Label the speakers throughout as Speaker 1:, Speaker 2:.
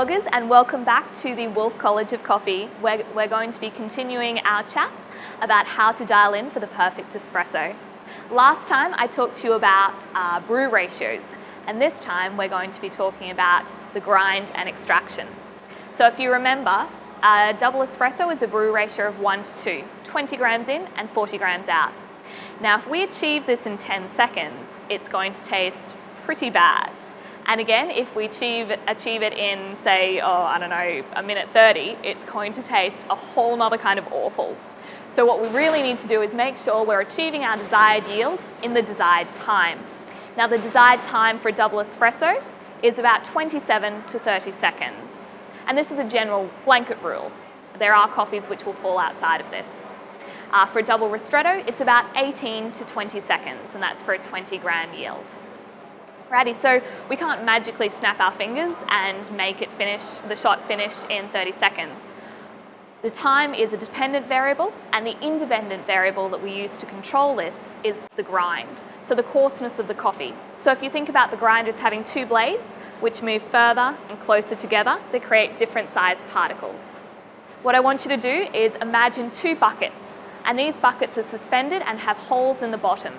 Speaker 1: vloggers, and welcome back to the Wolff College of Coffee, where we're going to be continuing our chat about how to dial in for the perfect espresso. Last time I talked to you about brew ratios, and this time we're going to be talking about the grind and extraction. So if you remember, a double espresso is a brew ratio of 1 to 2, 20 grams in and 40 grams out. Now if we achieve this in 10 seconds, it's going to taste pretty bad. And again, if we achieve it in, say, a minute 30, it's going to taste a whole nother kind of awful. So what we really need to do is make sure we're achieving our desired yield in the desired time. Now the desired time for a double espresso is about 27 to 30 seconds. And this is a general blanket rule. There are coffees which will fall outside of this. For a double ristretto, it's about 18 to 20 seconds, and that's for a 20 gram yield. Righty, so we can't magically snap our fingers and make it the shot finish in 30 seconds. The time is a dependent variable, and the independent variable that we use to control this is the grind, so the coarseness of the coffee. So if you think about the grind as having two blades, which move further and closer together, they create different sized particles. What I want you to do is imagine two buckets, and these buckets are suspended and have holes in the bottom,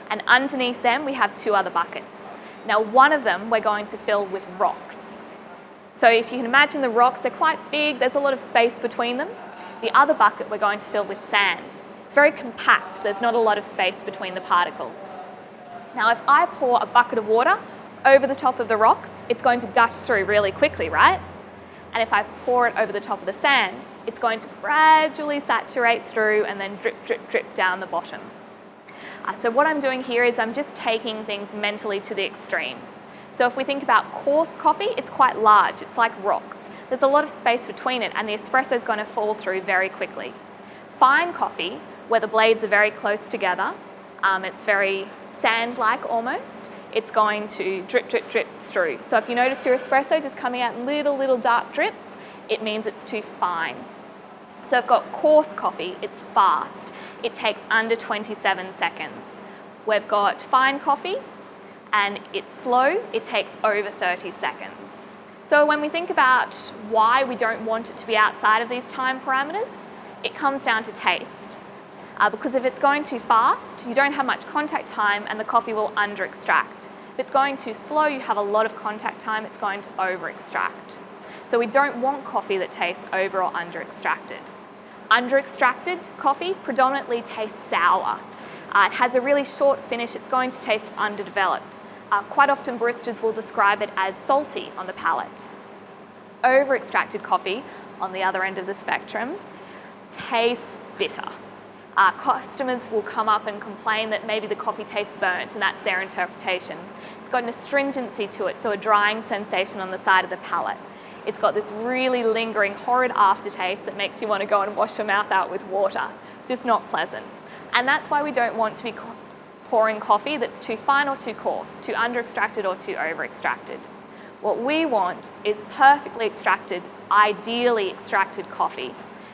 Speaker 1: and underneath them we have two other buckets. Now one of them we're going to fill with rocks. So if you can imagine the rocks, they're quite big, there's a lot of space between them. The other bucket we're going to fill with sand. It's very compact, there's not a lot of space between the particles. Now if I pour a bucket of water over the top of the rocks, it's going to gush through really quickly, right? And if I pour it over the top of the sand, it's going to gradually saturate through and then drip, drip, drip down the bottom. So what I'm doing here is I'm just taking things mentally to the extreme. So if we think about coarse coffee, it's quite large, it's like rocks. There's a lot of space between it and the espresso is going to fall through very quickly. Fine coffee, where the blades are very close together, it's very sand-like almost, it's going to drip, drip, drip through. So if you notice your espresso just coming out in little dark drips, it means it's too fine. So I've got coarse coffee, it's fast. It takes under 27 seconds. We've got fine coffee, and it's slow, it takes over 30 seconds. So when we think about why we don't want it to be outside of these time parameters, it comes down to taste. Because if it's going too fast, you don't have much contact time and the coffee will under-extract. If it's going too slow, you have a lot of contact time, it's going to over-extract. So we don't want coffee that tastes over or under-extracted. Under-extracted coffee predominantly tastes sour. It has a really short finish, it's going to taste underdeveloped. Quite often baristas will describe it as salty on the palate. Over-extracted coffee, on the other end of the spectrum, tastes bitter. Customers will come up and complain that maybe the coffee tastes burnt, and that's their interpretation. It's got an astringency to it, so a drying sensation on the side of the palate. It's got this really lingering, horrid aftertaste that makes you want to go and wash your mouth out with water. Just not pleasant. And that's why we don't want to be pouring coffee that's too fine or too coarse, too under-extracted or too over-extracted. What we want is perfectly extracted, ideally extracted coffee.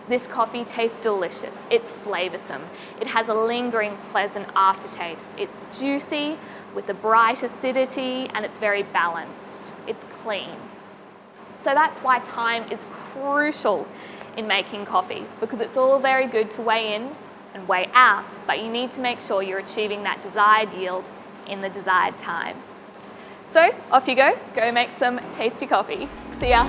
Speaker 1: This coffee tastes delicious, it's flavoursome, it has a lingering, pleasant aftertaste. It's juicy with a bright acidity and it's very balanced. It's clean. So that's why time is crucial in making coffee, because it's all very good to weigh in and weigh out, but you need to make sure you're achieving that desired yield in the desired time. So off you go make some tasty coffee. See ya.